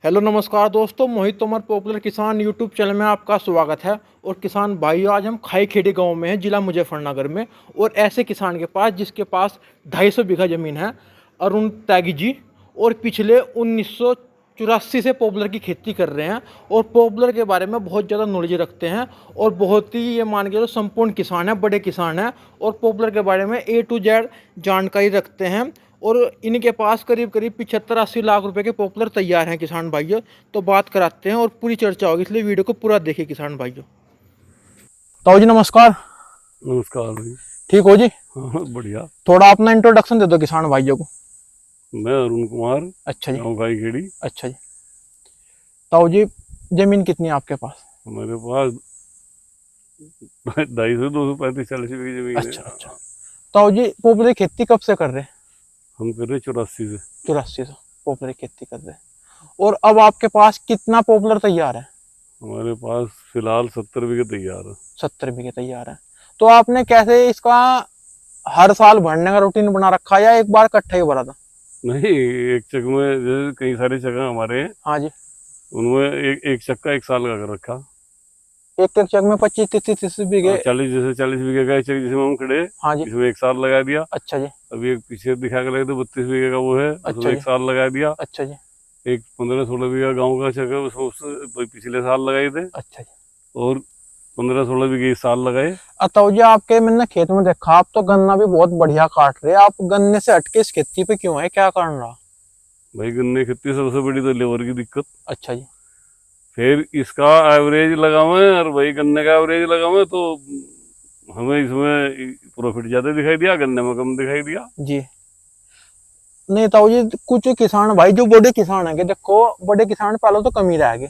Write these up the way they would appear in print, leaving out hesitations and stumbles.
Hello नमस्कार दोस्तों, मोहित Tomar popular किसान यूट्यूब चैनल में आपका स्वागत है। और किसान भाइयों, आज हम खाई खेड़ी गांव में हैं, जिला मुजफ्फरनगर में। और ऐसे किसान के पास जिसके पास 250 बीघा ज़मीन है, अरुण त्यागी जी। और पिछले 1984 से पॉपुलर की खेती कर रहे हैं और पॉपुलर के बारे में बहुत ज़्यादा नॉलेज रखते हैं। और बहुत ही ये मान के चलो संपूर्ण किसान है, बड़े किसान हैं और पॉपुलर के बारे में A to Z जानकारी रखते हैं। और इनके पास करीब करीब 75-80 लाख रुपए के पॉपुलर तैयार हैं किसान भाइयों। तो बात कराते हैं और पूरी चर्चा होगी, इसलिए वीडियो को पूरा देखिए किसान भाइयों। ताऊ जी नमस्कार। नमस्कार भाई। ठीक हो जी? हाँ बढ़िया। थोड़ा अपना इंट्रोडक्शन दे दो किसान भाइयों को। मैं अरुण कुमार। अच्छा जी। गाँव खाई खेड़ी। अच्छा जी। ताऊ जी, जमीन कितनी है आपके पास? हमारे पास 250 से 235 40 बीघी जमीन अच्छा है। अच्छा। ताऊ जी, पॉपुलर खेती कब से कर रहे हैं? हम कर रहे 84 से। 84 से पॉपुलर खेती कर रहे हैं। और अब आपके पास कितना पॉपुलर तैयार है? हमारे पास फिलहाल 70 बीघे तैयार है। 70 बीघे तैयार है। तो आपने कैसे इसका हर साल भरने का रूटीन बना रखा है या एक बार इकट्ठा ही भरा था? नहीं, एक चक में जैसे कई सारे चक हमारे हैं, हाँ जी। उनमें एक चक का 1 साल का कर रखा। एक चक में 25-30 बीघे। 40 जैसे 40 बीघे का एक चक जिसमें हम खड़े, हाँ जी। इसमें 1 साल लगा दिया। अच्छा जी। अभी एक पीछे दिखा के लगे तो 32 बीघे का वो है, अच्छा उसमें जी। 1 साल लगा दिया। अच्छा जी। एक 15-16 बीघा गांव का चक है, उसमें उससे पिछले साल लगाए थे। अच्छा जी। और 15-16 बीघे इस साल लगाए। अतः जी, आपके मैंने खेत में देखा, आप तो गन्ना भी बहुत बढ़िया काट रहे हैं। आप गन्ने से हटके इस खेती पे क्यों है, क्या कारण रहा? भाई गन्ने की खेती सबसे बड़ी तो लेबर की दिक्कत। अच्छा जी। फिर इसका एवरेज लगावे और भाई गन्ने का एवरेज लगावे तो हमें इसमें प्रॉफिट ज्यादा दिखाई दिया, गन्ने में कम दिखाई दिया। जी। नहीं ताऊ जी, कुछ किसान भाई जो बड़े किसान है कि देखो, बड़े किसान पहले तो कम ही रहेंगे,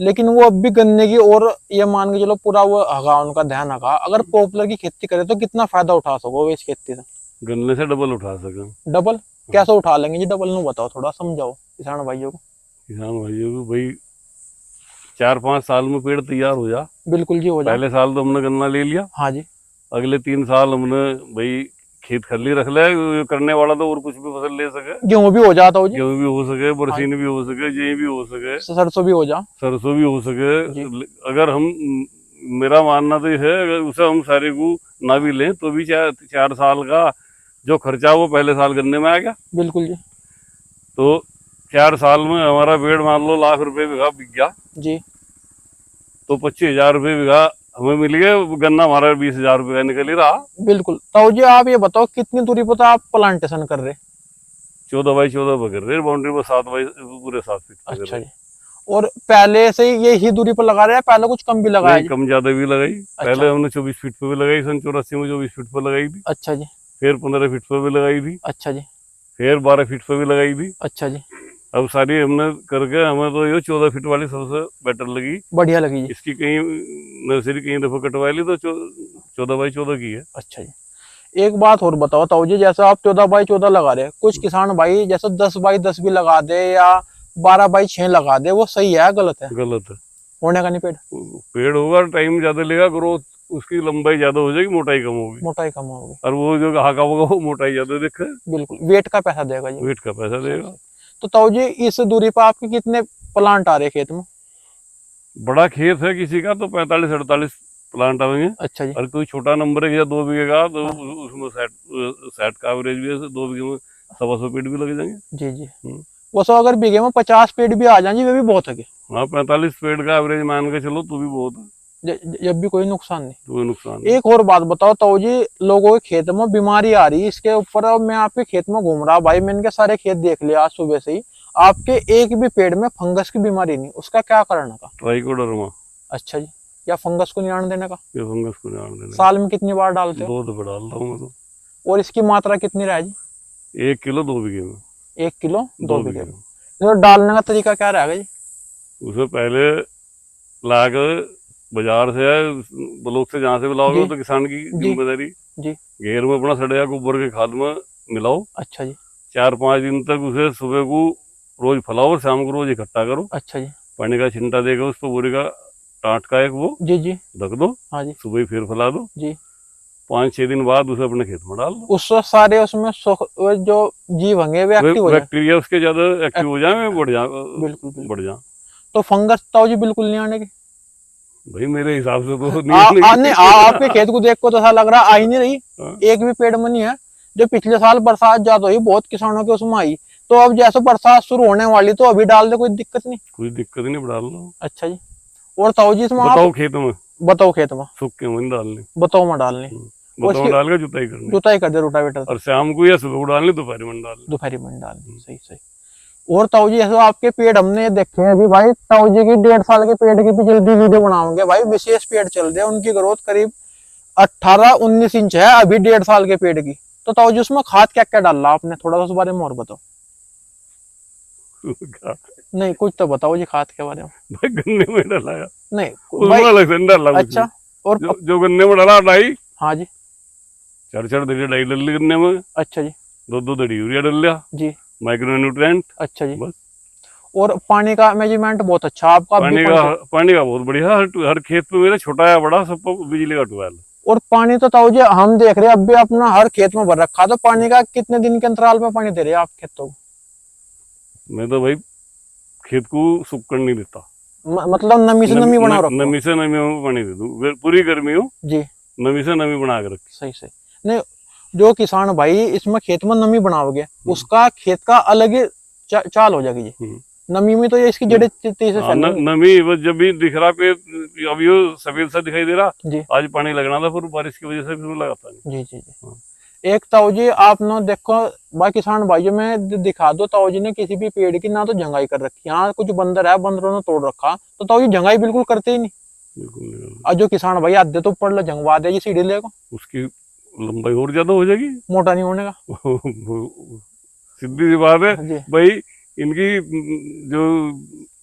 लेकिन वो अब भी गन्ने की और ये मान के चलो पूरा वो हगा, उनका ध्यान हगा। अगर पॉपुलर की खेती करे तो कितना फायदा उठा सको इस खेती से? गन्ने से डबल उठा सके। डबल कैसे उठा लेंगे जी? डबल नु बताओ, थोड़ा समझाओ किसान भाइयों को। किसान भाइयों को भाई 4-5 साल में पेड़ तैयार हो जा। बिल्कुल जी, हो जाए। पहले साल तो हमने गन्ना ले लिया। हाँ जी। अगले 3 साल हमने भाई खेत खाली रख लिया, ये करने वाला तो और कुछ भी फसल ले सके। गेहूं भी हो जाता हो जी। गेहूं भी हो सके, हाँ। बरसीन भी हो सके, जई भी हो सके, सरसों भी हो जा। सरसों भी हो सके। जी। अगर हम, मेरा मानना तो ये है, अगर उसे हम सारे को ना भी लें तो भी 4 साल का जो खर्चा वो पहले साल गन्ने में आ गया। बिल्कुल जी। तो 4 साल में हमारा पेड़ मान लो ₹1,00,000 बीघा बिक गया, जी। तो 25,000 रुपये बीघा हमें मिल गए। गन्ना हमारा 20,000 रुपये का निकल ही रहा। बिल्कुल। तो जी आप ये बताओ, कितनी दूरी पर तो आप प्लांटेशन कर रहे? 14 बाई 14 पर कर रहे, बाउंड्री पर 7 बाई पूरे 7 फीट पर कर अच्छा रहे। जी। और पहले से ही यही दूरी पर लगा रहे हैं, पहले कुछ कम भी लगाया नहीं, जी? कम ज्यादा भी लगाई। अच्छा। पहले हमने 24 फीट पर भी लगाई, सन 84 में 24 फीट पर लगाई थी। अच्छा जी। फिर 15 फीट पर भी लगाई थी। अच्छा जी। फिर 12 फीट पर भी लगाई थी। अच्छा जी। अब सारी हमने करके हमें तो ये 14 फीट वाली सबसे बेटर लगी। बढ़िया लगी जी। इसकी कहीं नर्सरी कहीं दफा कटवा ली तो 14 बाई 14 की है। अच्छा जी। एक बात और बताओ ताऊ जी, जैसे आप 14 बाई 14 लगा रहे हैं, कुछ किसान भाई जैसे 10 बाई 10 भी लगा दे या 12 बाई 6 लगा दे, वो सही है गलत है? गलत है। होने का नहीं पेड़? पेड़ होगा, टाइम ज्यादा लेगा, ग्रोथ उसकी लंबाई ज्यादा हो जाएगी, मोटाई कम होगी। मोटाई कम होगी। और वो जो हाका होगा वो मोटाई ज्यादा दिखे। बिल्कुल, वेट का पैसा देगा जी। वेट का पैसा देगा। तो ताऊ जी, इस दूरी पर आपके कितने प्लांट आ रहे हैं खेत में? बड़ा खेत है किसी का तो 45-48 प्लांट आएंगे। अच्छा जी। और कोई छोटा नंबर है या 2 बीघे का तो हाँ। उसमें 60 का एवरेज भी है, 2 बीघे में 125 पेड़ भी लग जाएंगे। जी जी। वो सो अगर बीघे में 50 पेड़ भी आ जाए जी, वे भी बहुत है। हाँ, 45 पेड़ का एवरेज मान के चलो तो भी बहुत है। जब भी कोई नुकसान नहीं। तो कोई नुकसान नहीं। एक और बात बताओ ताऊ जी, लोगों के खेत में बीमारी आ रही है इसके ऊपर। अब मैं आपके खेत में घूम रहा भाई, मैंने के सारे खेत देख लिया आज सुबह से ही, आपके एक भी पेड़ में फंगस की बीमारी नहीं। उसका क्या कारण है? ट्राइकोडर्मा। अच्छा जी। या फंगस को निवारण देने का? ये फंगस को ध्यान देने साल में कितनी बार डालते हो? 2 दफे डालता हूँ मैं तो। और इसकी मात्रा कितनी रहे जी? 1 किलो 2 बीघे में। 1 किलो 2 2 बीघे बीघे में। में। तो डालने का तरीका क्या रहेगा जी? उसे पहले लाकर बाजार से या ब्लॉक से जहाँ से भी लाओगे, जी तो किसान की जी जिम्मेदारी। जी। घेर में अपना सड़े गोबर के खाद में मिलाओ। अच्छा जी। 4-5 दिन तक उसे सुबह को रोज फैलाओ और शाम को रोज इकट्ठा करो। अच्छा जी। पानी का छिंटा देकर उस पर बोरी का टाट का एक वो जी जी। ढक दो। हाँ जी। सुबह ही फिर फैला दो। जी। 5-6 दिन बाद उसे अपने खेत में डाल दो। उससे सारे उसमें वो जो जीव होंगे वे एक्टिव हो जाए, बैक्टीरिया उसके ज्यादा एक्टिव हो जाए, बढ़ जा, बिल्कुल बिल्कुल। बढ़ जा। तो फंगस ताऊ जी बिल्कुल नहीं आने की? भाई मेरे हिसाब से तो नहीं आपके खेत को देख को तो ऐसा लग रहा आ ही नहीं रही, हाँ। एक भी पेड़ में नहीं है। जो पिछले साल बरसात ज्यादा हुई बहुत किसानों के उसमें आई, तो अब जैसे बरसात शुरू होने वाली तो अभी डाल दे, कोई दिक्कत नहीं? कोई दिक्कत नहीं, डाल लो। अच्छा जी। और ताऊ जी इसमें बताओ आप खेत में बताओ खेत में, सूखे में डालनी, बताओ में डालनी, बताओ डाल के जुताई करनी, जुताई कर दे रोटावेटर से, और शाम को या सुबह को डालनी, दोपहर में डालनी, दोपहरी में डालनी। सही सही। और ताऊ जी ऐसे आपके पेड़ हमने ये देखे हैं अभी भाई, ताऊ जी की 1.5 साल के पेड़ की भी जल्दी वीडियो बनाओगे भाई, विशेष पेड़ चल रहे हैं, उनकी ग्रोथ करीब 18-19 इंच है अभी 1.5 साल के पेड़ की। तो ताऊ जी उसमें खाद क्या क्या डाला आपने, थोड़ा सा उस बारे में और बताओ। नहीं कुछ तो बताओ जी खाद के बारे में। भाई गन्ने में डाला, नहीं उसमें अलग से नहीं डाला। अच्छा। और जो गन्ने में डाला डाई, हाँ जी, 4-4 दड़ी डाई डाल ली गन्ने में, अच्छा जी, 2-2 दड़ी यूरिया डाल लिया जी, माइक्रो न्यूट्रिएंट। अच्छा जी। बस। और पानी का मेजरमेंट बहुत अच्छा आपका, पानी का बहुत बढ़िया, हर खेत पे मेरा छोटा या बड़ा सब बिजली का ट्यूबवेल। और पानी तो ताऊ जी हम देख रहे हैं अब भी अपना हर खेत में भर रखा, तो पानी का कितने दिन के अंतराल में पानी दे रहे हैं आप खेतों को? मैं तो भाई खेत को सूखने नहीं देता, मतलब नमी से नमी बना रखो? नमी से नमी में पानी दे दूं, पूरी गर्मी हो जी, नमी से नमी बना के रखी। सही सही। नहीं जो किसान भाई इसमें खेत में नमी बनाओगे उसका खेत का अलग ही चाल हो जाएगी जी। नमी में तो ये इसकी जड़ें तेजी से फैलेंगी। नमी बस जब भी दिख रहा पे, अब ये सफेद सा दिखाई दे रहा जी, आज पानी लगना था, फिर बारिश की वजह से फिर लगाता नहीं। जी जी जी। एक ताऊ जी आपने देखो भाई किसान भाइयों में दिखा दो, ताऊ जी ने किसी भी पेड़ की ना तो जंगाई कर रखी, यहाँ कुछ बंदर है बंदरों ने तोड़ रखा, तो ताऊ जी जंगाई बिल्कुल करते ही नहीं? बिल्कुल। और जो किसान भाई आधे तो ऊपर जंगवा दे सीढ़ी लेको, उसकी लंबाई और ज्यादा हो जाएगी, मोटा नहीं होने का। सीधी सी बात है जी, भाई, इनकी जो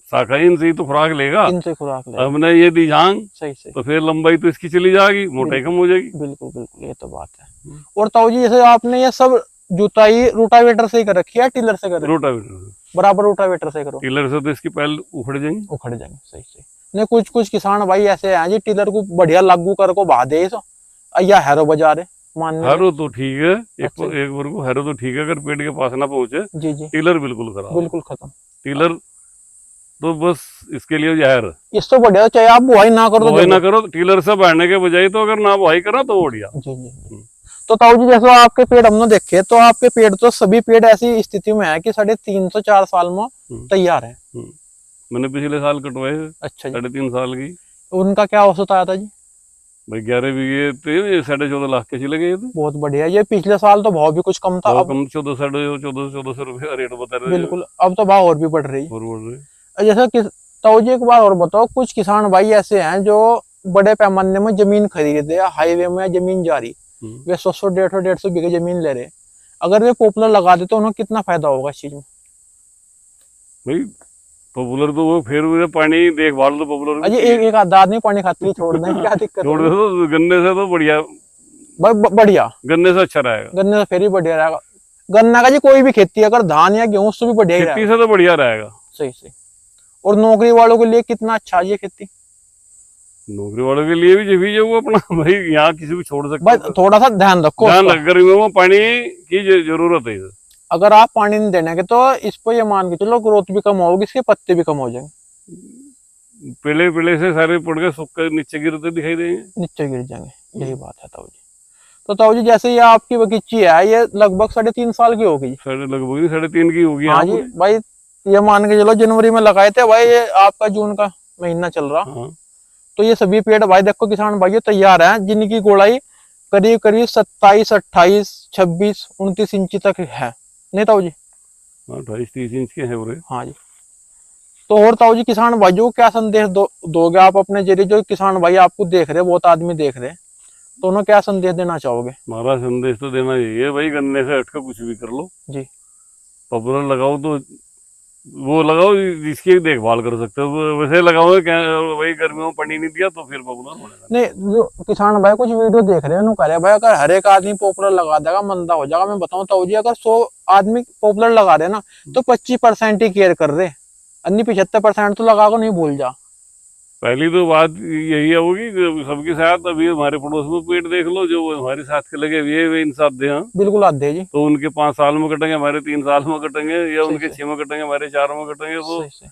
शाखा इनसे ही तो खुराक लेगा, इनसे खुराक ले, हमने ये दी झांग, सही सही, तो फिर लंबाई तो इसकी चली जाएगी, मोटाई कम हो जाएगी। बिल्कुल बिल्कुल, ये तो बात है। और ताऊ जी जैसे आपने ये सब जुताई रोटावेटर से ही कर रखी है, टिलर से कर रखी? रोटावेटर बराबर रोटावेटर से करो, टिलर से तो इसकी पैल उखड़ जाएंगे, उखड़ जाएंगे। सही सही। नहीं कुछ कुछ किसान भाई ऐसे हैं जी टिलर को बढ़िया लागू कर को बहा दे सो, या हैरो बजा रहे मानने। हैरो तो ठीक है, अच्छा। एक बार को हैरो तो ठीक है, अगर पेड़ के पास ना पहुंचे। जी जी, टिलर बिल्कुल खराब, बिल्कुल खत्म। टिलर तो बस इसके लिए जहर है। इससे बढ़िया चाहे आप बुआई ना करो, बुआई ना करो, टिलर से बढ़ने के बजाय तो अगर ना बुआई करो तो बढ़िया। जी जी। तो ताऊ जी जैसे आपके पेड़ हमने देखे, तो आपके पेड़ तो सभी पेड़ ऐसी स्थिति में है कि 350-4 साल में तैयार है। मैंने पिछले साल कटवाए, अच्छा जी। 3.5 साल की। उनका क्या औसत आया था जी? भाई 11 बीघे थे, 14.5 लाख के चले गए थे। बहुत बढ़िया। ये पिछले साल तो भाव भी कुछ कम था, अब कम 1400 रुपये रेट बता रहे। बिल्कुल, अब तो भाव और भी बढ़ रही और बढ़ रहे। है। जैसे ताऊ जी एक बार और बताओ, कुछ किसान भाई ऐसे हैं जो बड़े पैमाने में जमीन खरीदते हैं, हाईवे में जमीन जारी, वे 100-150 बीघे जमीन ले रहे, अगर वे पॉपुलर लगा देते तो उन्हें कितना फायदा होगा इस चीज में? भाई पॉपुलर तो वो फिर पानी देखभाल तो पॉपुलर अजी एक आधा आदमी पानी खाती है, छोड़ दें क्या दिक्कत? छोड़ दे तो गन्ने से तो बढ़िया, बढ़िया, गन्ने से अच्छा रहेगा, गन्ने से फिर भी बढ़िया रहेगा। गन्ना का जी कोई भी खेती अगर धान या गेहूं उससे भी बढ़िया ही खेती रहेगा। से तो बढ़िया रहेगा। सही सही। और नौकरी वालों के लिए कितना अच्छा है ये खेती? नौकरी वालों के लिए भी जरूरी है वो अपना, भाई यहाँ किसी को छोड़ सकते बस थोड़ा सा ध्यान रखो, ध्यान रख, गर्मियों में पानी की जरूरत है। अगर आप पानी नहीं देने के तो इस पर ये मान के चलो ग्रोथ भी कम होगी, इसके पत्ते भी कम हो जाएंगे, पहले से सारे पड़ के सूख कर नीचे गिरते दिखाई देंगे, नीचे गिर जाएंगे। यही बात है ताऊ जी। तो ताऊ जी जैसे ये आपकी बगीची है, ये लगभग 3.5 साल की होगी? लगभग 3.5 की होगी। हाँ जी भाई, ये मान के चलो जनवरी में लगाए थे भाई, ये आपका जून का महीना चल रहा। हाँ। तो ये सभी पेड़ भाई देखो किसान भाई तैयार हैं, जिनकी गोलाई करीब करीब 27, 28, 26, 29 इंच तक है, नहीं ताऊ जी? 28-30 इंच के हैं पूरे। हाँ जी। तो और ताऊ जी किसान भाइयों को क्या संदेश दोगे आप अपने जरिए, जो किसान भाई आपको देख रहे, बहुत आदमी देख रहे, तो उन्हें क्या संदेश देना चाहोगे? हमारा संदेश तो देना यही है भाई, गन्ने से हटकर कुछ भी कर लो जी, पॉपुलर लगाओ तो वो लगाओ जिसकी देखभाल कर सकते हो, वैसे लगाओ क्या वही गर्मियों में पानी नहीं दिया तो फिर पॉपुलर होने। नहीं जो किसान भाई कुछ वीडियो देख रहे हैं उन्होंने कह रहे भाई अगर हर एक आदमी पॉपुलर लगा देगा मंदा हो जाएगा। मैं बताऊं ताऊ जी, अगर 100 आदमी पॉपुलर लगा रहे ना तो 25% ही केयर कर रहे, अन्य 75% तो लगा को नहीं भूल जा। पहली तो बात यही होगी कि सबके साथ, अभी हमारे पड़ोस में पेड़ देख लो जो हमारे साथ के लगे हुए हैं, वे इंसाफ दे, हाँ, बिल्कुल आते हैं जी। तो उनके 5 साल में कटेंगे, हमारे 3 साल में कटेंगे, या सही उनके सही 6 में कटेंगे, हमारे 4 में कटेंगे, तो सही सही।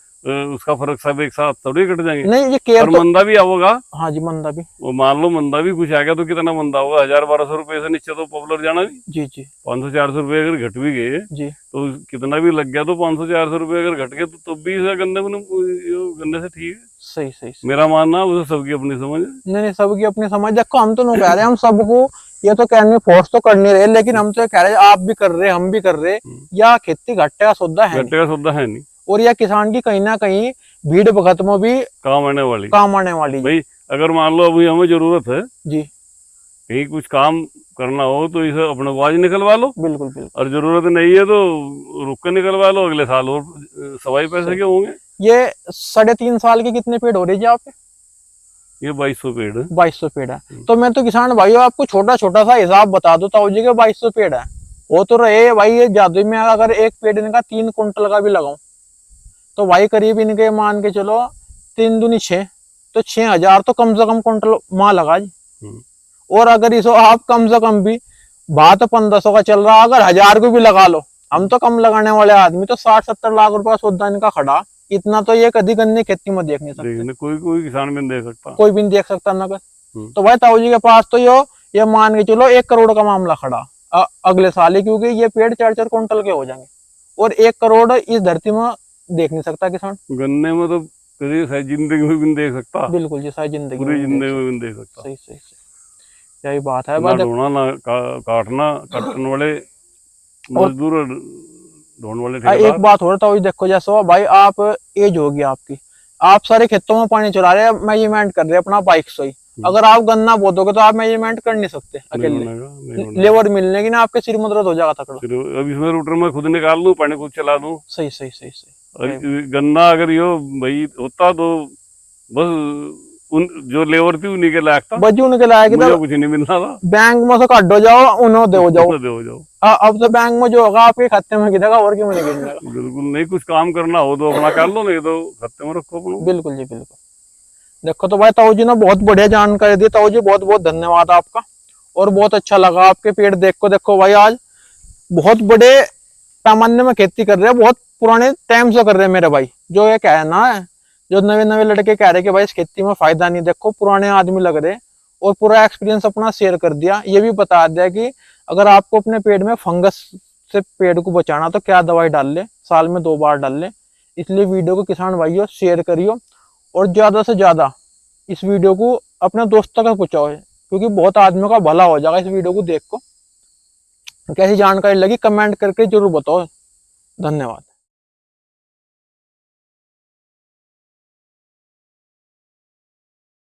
उसका फर्क सब एक साथ थोड़ी कट जाएंगे। नहीं ये केयर और तो, मंदा भी होगा, हाँ जी मंदा भी, वो मान लो मंदा भी कुछ आ गया तो कितना मंदा होगा, 1000-1200 रुपए से नीचे तो पॉपुलर जाना नहीं। जी जी 500-400 रुपए अगर घट भी गए जी। तो कितना भी लग गया, तो 500-400 रुपए अगर घट गए तो तब भी इसे गन्ने से ठीक है। सही सही सही। मेरा मानना है, वो सबकी अपनी समझ है। नहीं नहीं सबकी अपनी समझ। देखो हम तो नहीं कह रहे, हम सबको ये तो कहने फोर्स तो कर नहीं रहे, लेकिन हम तो ये कह रहे आप भी कर रहे हम भी कर रहे, या खेती घाटे का सौदा है घाटे का सौदा है नहीं, और यह किसान की कहीं ना कहीं भीड़ भगत में भी काम आने वाली, काम आने वाली भाई। अगर मान लो अभी हमें जरूरत है जी। कहीं कुछ काम करना हो तो इसे अपने को आज निकलवा लो, बिल्कुल बिल्कुल। और जरूरत नहीं है तो रुक कर निकलवा लो, अगले साल और सवाई पैसे के होंगे। ये 3.5 साल के कितने पेड़ हो रहे जी आप? ये 2200 पेड़ है। 2200 पेड़ है। तो मैं तो किसान भाइयों आपको छोटा छोटा सा हिसाब बता दूं ताऊ जी के, 2200 पेड़ है वो तो रहे भाई, ये जादू में अगर एक पेड़ इनका 3 कुंटल का भी लगाऊं तो भाई करीब इनके मान के चलो 3 दूनी 6, तो 6000 तो कम से कम कुंटल माँ लगा जी। और अगर इसो आप कम से कम भी बात 1500 का चल रहा, अगर 1000 को भी लगा लो, हम तो कम लगाने वाले आदमी, तो 60-70 लाख रुपया सौदा इनका खड़ा। इतना तो ये कभी गन्ने खेती में देख नहीं सकते, कोई किसान भी नहीं देख सकता, कोई भी नहीं देख सकता नगर। तो भाई ताऊ जी के पास तो ये मान के चलो 1 करोड़ का मामला खड़ा अगले साल ही, क्योंकि ये पेड़ 4-4 कुंटल के हो जाएंगे, और 1 करोड़ इस धरती में देख नहीं सकता किसान। गन्ने में तो कभी शायद जिंदगी में भी नहीं देख सकता। बिल्कुल जी, शायद जिंदगी पूरी में जिंदगी में भी नहीं देख सकता। सही सही सही, यही बात है। ना ढोना, ना काटना, काटने वाले मजदूर, ढोने वाले ठेकेदार। एक बात हो रहा था देखो, जैसा भाई आप एज होगी आपकी, आप सारे खेतों में पानी चला रहे हैं, मेजरमेंट कर रहे हैं अपना बाइक से ही, अगर आप गन्ना बो दोगे तो आप मेजरमेंट कर नहीं सकते अकेले, लेबर मिलने की ना आपके सिर में दर्द हो जाएगा तकड़ा। अब इसमें रूटर में खुद निकाल लूं, पानी खुद चला दूं। सही सही सही सही। और गन्ना अगर यो भाई होता तो बस उन जो लेबर थी उन्हीं के लायक था, बच्चों उनके लायक मुझे कुछ नहीं मिलना था। बैंक में से काटो जाओ उन्होंने दे जाओ, अब तो बैंक में जो होगा आपके खाते में गिरेगा और क्यों नहीं गिरेगा। बिल्कुल नहीं, कुछ काम करना हो तो अपना कर लो, नहीं तो खाते में रखो अपना। बिल्कुल जी बिल्कुल। देखो तो भाई ताऊ जी ने बहुत बढ़िया जानकारी दी, ताऊ जी बहुत बहुत धन्यवाद आपका, और बहुत अच्छा लगा आपके पेड़ देख को। देखो भाई आज बहुत बड़े पैमाने में खेती कर रहे हैं, बहुत पुराने टाइम से कर रहे हैं मेरे भाई। जो ये कहना है, जो नवे नवे लड़के कह रहे कि भाई इस खेती में फायदा नहीं, देखो पुराने आदमी लग रहे और पूरा एक्सपीरियंस अपना शेयर कर दिया। ये भी बता दिया कि अगर आपको अपने पेड़ में फंगस से पेड़ को बचाना तो क्या दवाई डाल ले, साल में 2 बार डाल ले। इसलिए वीडियो को किसान भाइयों शेयर करियो, और ज्यादा से ज्यादा इस वीडियो को अपने दोस्तों तक पहुंचाओ, क्योंकि बहुत आदमियों का भला हो जाएगा इस वीडियो को देख को। कैसी जानकारी लगी कमेंट करके जरूर बताओ। धन्यवाद।